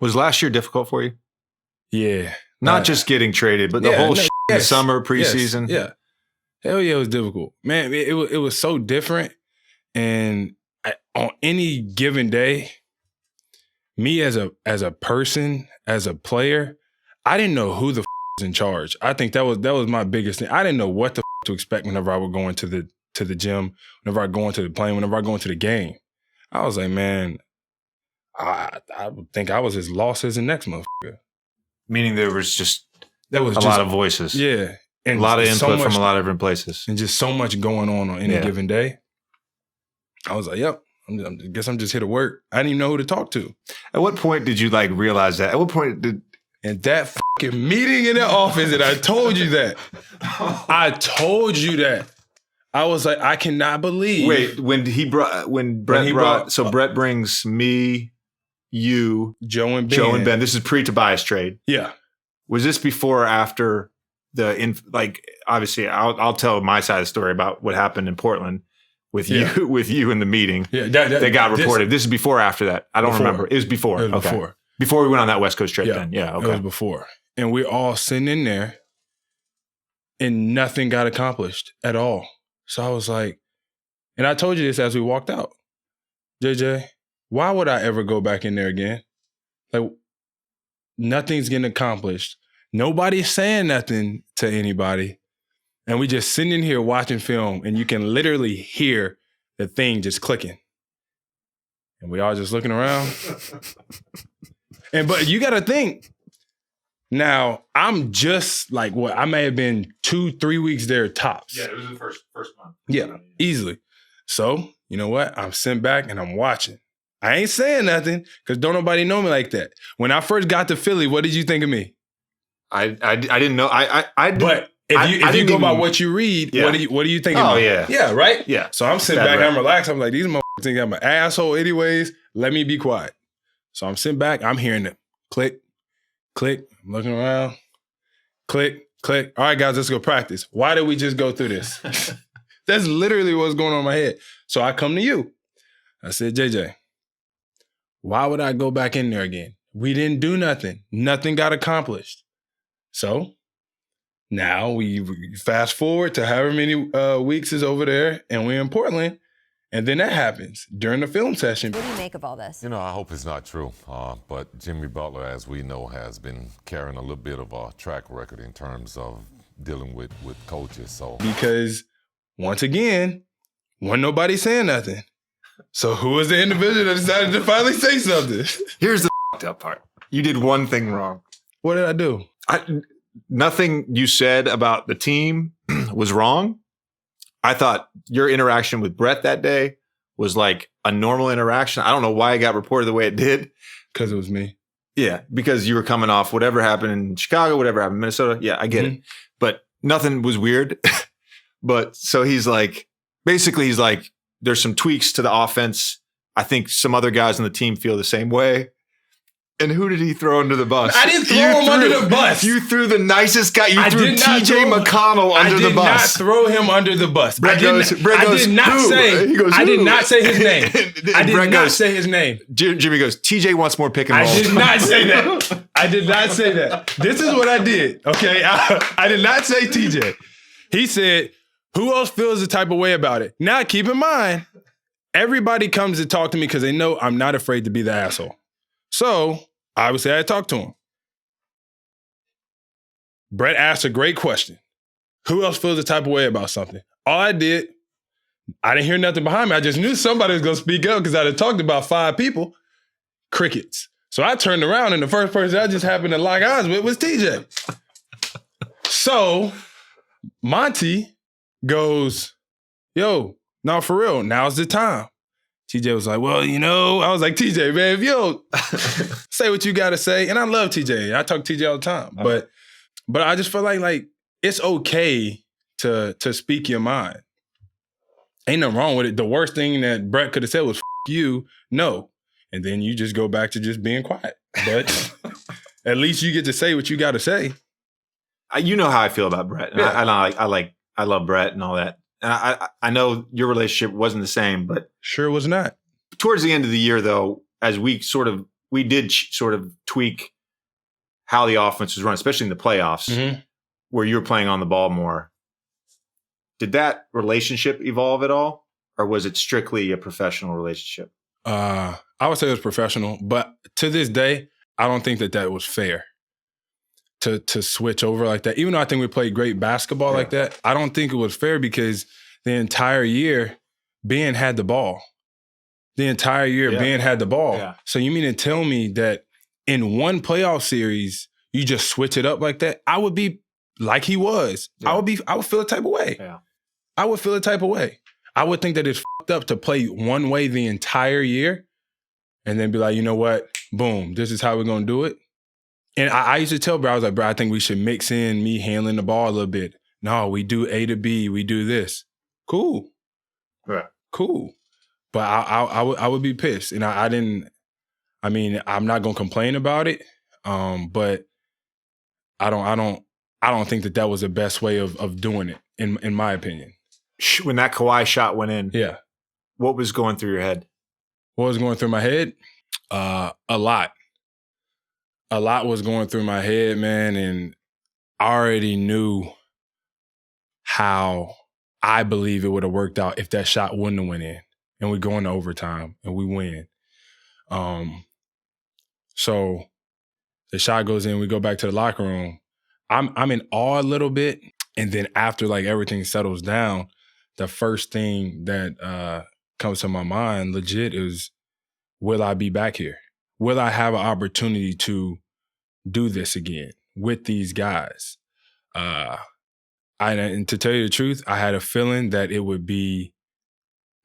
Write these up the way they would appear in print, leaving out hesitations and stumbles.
Was last year difficult for you? Yeah. Not just getting traded, but the whole in the summer, preseason. Yeah. Hell yeah, it was difficult. Man, it was so different. And on any given day, me as a person, as a player, I didn't know who the was in charge. I think that was my biggest thing. I didn't know what the to expect whenever I would go into the gym, whenever I go into the plane, whenever I go into the game. I was like, man, I would think I was as lost as the next motherfucker. Meaning there was a lot of voices. Yeah. And a lot of input from a lot of different places. And just so much going on any given day. I was like, yep, I guess I'm just here to work. I didn't even know who to talk to. At what point did you realize that? At what point did... And that fucking meeting in the office, and I told you that. I told you that. I was like, I cannot believe. Wait, Brett brings me, you, Joe and Ben. This is pre-Tobias trade. Yeah. Was this before or after obviously I'll tell my side of the story about what happened in Portland with you in the meeting. Yeah, that got reported. This is before or after that? I don't remember. It was before. It was before. Before we went on that West Coast trip then. Yeah, okay. It was before. And we're all sitting in there and nothing got accomplished at all. So I was like, and I told you this as we walked out. JJ, why would I ever go back in there again? Like, nothing's getting accomplished. Nobody's saying nothing to anybody. And we just sitting in here watching film and you can literally hear the thing just clicking. And we all just looking around. But you got to think, now I'm just like I may have been 2-3 weeks there tops. Yeah, it was the first month. Yeah, easily. So, you know what? I'm sitting back and I'm watching. I ain't saying nothing because don't nobody know me like that. When I first got to Philly, what did you think of me? I didn't know. But if you go by what you read, what do you think of me? Yeah. Yeah, right? Yeah. So I'm sitting back, I'm relaxed. I'm like, these motherfuckers think I'm an asshole anyways. Let me be quiet. So I'm sitting back, I'm hearing it. Click, click. I'm looking around. Click, click. All right, guys, let's go practice. Why did we just go through this? That's literally what's going on in my head. So I come to you. I said, JJ, why would I go back in there again? We didn't do nothing. Nothing got accomplished. So now we fast forward to however many weeks is over there and we're in Portland. And then that happens during the film session. What do you make of all this? I hope it's not true. But Jimmy Butler, as we know, has been carrying a little bit of a track record in terms of dealing with coaches. So because once again, wasn't nobody saying nothing. So who was the individual that decided to finally say something? Here's the fucked up part. You did one thing wrong. What did I do? Nothing you said about the team was wrong. I thought your interaction with Brett that day was like a normal interaction. I don't know why it got reported the way it did. Because it was me. Yeah, because you were coming off whatever happened in Chicago, whatever happened in Minnesota. Yeah, I get it. But nothing was weird. But so he's like, there's some tweaks to the offense. I think some other guys on the team feel the same way. And who did he throw under the bus? I didn't throw him under the bus. You threw the nicest guy. You threw TJ McConnell under the bus. I did not throw him under the bus. Brett goes, I did not say his name. I did not say his name. Jimmy goes, TJ wants more pick and roll. I did not say that. I did not say that. This is what I did, okay? I did not say TJ. He said, who else feels the type of way about it? Now, keep in mind, everybody comes to talk to me because they know I'm not afraid to be the asshole. So, obviously, I talked to him. Brett asked a great question. Who else feels the type of way about something? All I did, I didn't hear nothing behind me. I just knew somebody was going to speak up because I had talked to about 5 people. Crickets. So I turned around and the first person I just happened to lock eyes with was TJ. So Monty goes, yo, no, for real, now's the time. TJ was like, well, I was like, TJ, man, if you don't say what you got to say, and I love TJ. I talk to TJ all the time. But I just feel like it's okay to speak your mind. Ain't nothing wrong with it. The worst thing that Brett could have said was, F you, no. And then you just go back to just being quiet. But at least you get to say what you got to say. You know how I feel about Brett. And Yeah. I love Brett and all that. And I know your relationship wasn't the same, but sure was not. Towards the end of the year, though, as we sort of we did sort of tweak how the offense was run, especially in the playoffs, where you were playing on the ball more. Did that relationship evolve at all, or was it strictly a professional relationship? I would say it was professional, but to this day, I don't think that was fair to switch over like that. Even though I think we played great basketball like that, I don't think it was fair because the entire year, Ben had the ball. The entire year, Ben had the ball. Yeah. So you mean to tell me that in one playoff series, you just switch it up like that? I would be like he was. Yeah. I would feel a type of way. Yeah. I would feel a type of way. I would think that it's fucked up to play one way the entire year and then be like, you know what? Boom, this is how we're going to do it. And I used to tell bro, I was like, bro, I think we should mix in me handling the ball a little bit. No, we do A to B. We do this. Cool. Right. Cool. But I would be pissed. And I'm not going to complain about it. But I don't think that was the best way of doing it, in my opinion. When that Kawhi shot went in, what was going through your head? What was going through my head? A lot. A lot was going through my head, man, and I already knew how I believe it would have worked out if that shot wouldn't have went in, and we go into overtime and we win. So the shot goes in, we go back to the locker room. I'm in awe a little bit, and then after like everything settles down, the first thing that comes to my mind legit is, will I be back here? Will I have an opportunity to do this again with these guys? And to tell you the truth, I had a feeling that it would be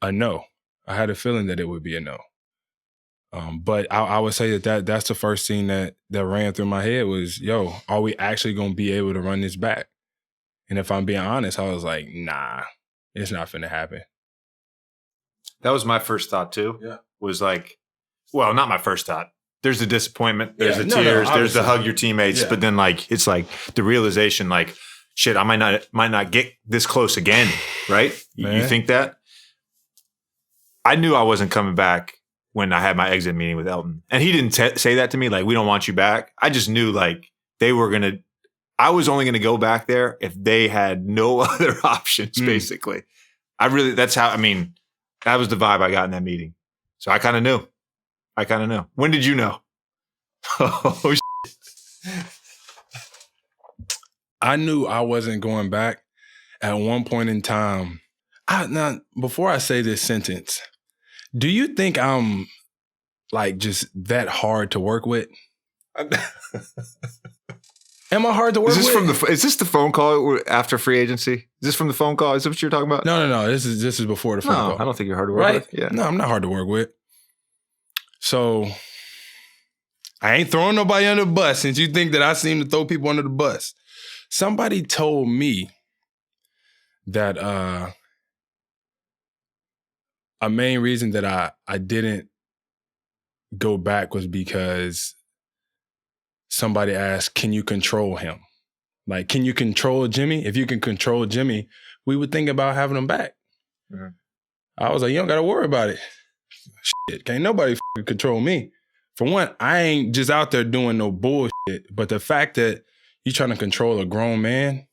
a no. I had a feeling that it would be a no. But I would say that's the first thing that ran through my head was, yo, are we actually going to be able to run this back? And if I'm being honest, I was like, nah, it's not finna happen. That was my first thought too. Yeah. Was like, well, not my first thought. There's the disappointment, there's the tears, there's the hug your teammates, but then like it's like the realization, like, shit, I might not get this close again, right? You think that? I knew I wasn't coming back when I had my exit meeting with Elton, and he didn't say that to me, like, we don't want you back. I just knew like I was only gonna go back there if they had no other options. Basically, that was the vibe I got in that meeting. So I kind of knew. When did you know? Oh, shit. I knew I wasn't going back at one point in time. Now, before I say this sentence, do you think I'm like just that hard to work with? Am I hard to work with? Is this the phone call after free agency? Is this from the phone call? Is this what you're talking about? No. This is before the phone call. I don't think you're hard to work with. Yeah. No, I'm not hard to work with. So I ain't throwing nobody under the bus since you think that I seem to throw people under the bus. Somebody told me that a main reason that I didn't go back was because somebody asked, can you control him? Like, can you control Jimmy? If you can control Jimmy, we would think about having him back. Mm-hmm. I was like, you don't got to worry about it. Shit, can't nobody control me. For one, I ain't just out there doing no bullshit, but the fact that you trying to control a grown man,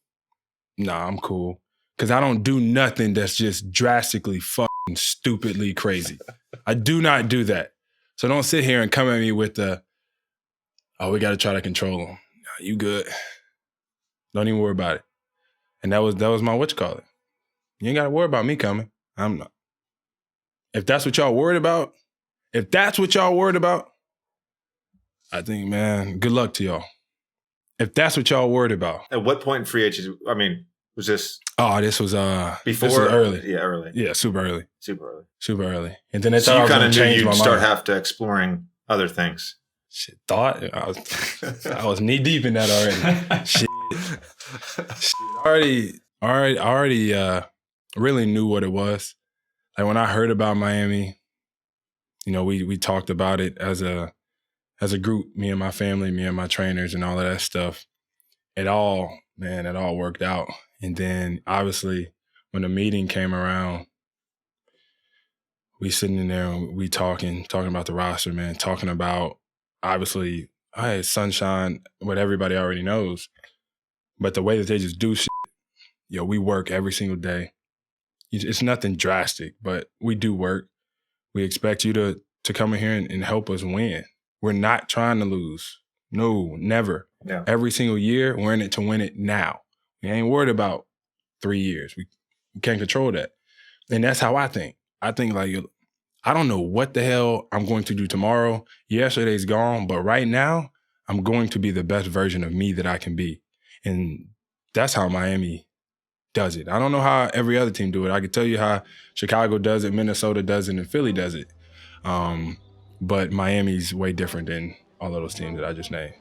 nah, I'm cool. Because I don't do nothing that's just drastically fucking stupidly crazy. I do not do that. So don't sit here and come at me with we got to try to control him. Nah, you good. Don't even worry about it. And that was my what you call it. You ain't got to worry about me coming. I'm not. If that's what y'all worried about, I think, man, good luck to y'all. If that's what y'all worried about. At what point in free agency, was this? Oh, this was before? This was early. Yeah, early. Yeah, super early. Super early. And then so you kind of knew you'd start having exploring other things. Shit, thought I was knee deep in that already. Shit, already really knew what it was. Like when I heard about Miami, we talked about it as a group, me and my family, me and my trainers and all of that stuff. It all worked out. And then obviously when the meeting came around, we sitting in there and we talking about the roster, man, talking about obviously, hey, sunshine, what everybody already knows. But the way that they just do shit, we work every single day. It's nothing drastic, but we do work. We expect you to come in here and help us win. We're not trying to lose. No, never. Yeah. Every single year, we're in it to win it now. We ain't worried about 3 years. We can't control that. And that's how I think. I think like, I don't know what the hell I'm going to do tomorrow. Yesterday's gone, but right now, I'm going to be the best version of me that I can be. And that's how Miami does it. I don't know how every other team do it. I can tell you how Chicago does it, Minnesota does it, and Philly does it. But Miami's way different than all of those teams that I just named.